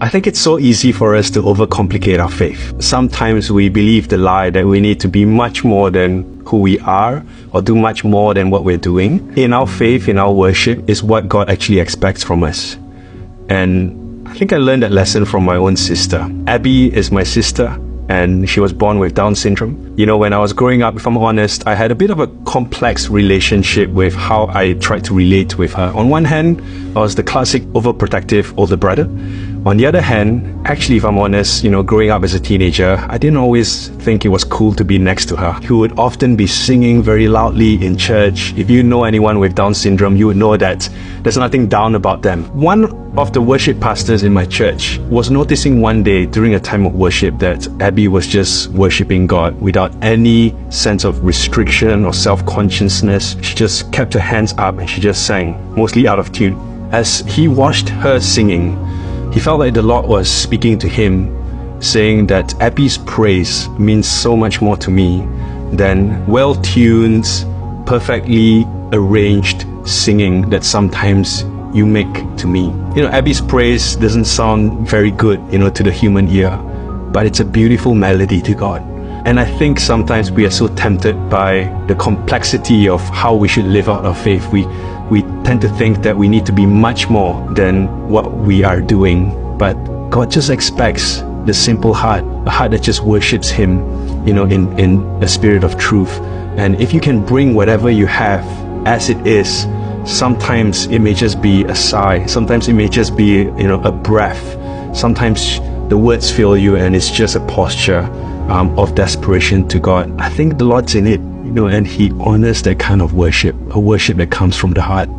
I think it's so easy for us to overcomplicate our faith. Sometimes we believe the lie that we need to be much more than who we are or do much more than what we're doing. In our faith, in our worship, is what God actually expects from us. And I think I learned that lesson from my own sister. Abby is my sister, and she was born with Down syndrome. You know, when I was growing up, if I'm honest, I had a bit of a complex relationship with how I tried to relate with her. On one hand, I was the classic overprotective older brother. On the other hand, actually, if I'm honest, you know, growing up as a teenager, I didn't always think it was cool to be next to her. She would often be singing very loudly in church. If you know anyone with Down syndrome, you would know that there's nothing down about them. One of the worship pastors in my church was noticing one day during a time of worship that Abby was just worshiping God without any sense of restriction or self-consciousness. She just kept her hands up and she just sang, mostly out of tune. As he watched her singing, he felt like the Lord was speaking to him, saying that Abby's praise means so much more to me than well-tuned, perfectly arranged singing that sometimes you make to me. You know, Abby's praise doesn't sound very good, you know, to the human ear, but it's a beautiful melody to God. And I think sometimes we are so tempted by the complexity of how we should live out our faith. We tend to think that we need to be much more than what we are doing. But God just expects the simple heart, a heart that just worships Him, you know, in a spirit of truth. And if you can bring whatever you have as it is, sometimes it may just be a sigh. Sometimes it may just be, you know, a breath. Sometimes the words fail you and it's just a posture of desperation to God. I think the Lord's in it, you know, and He honors that kind of worship, a worship that comes from the heart.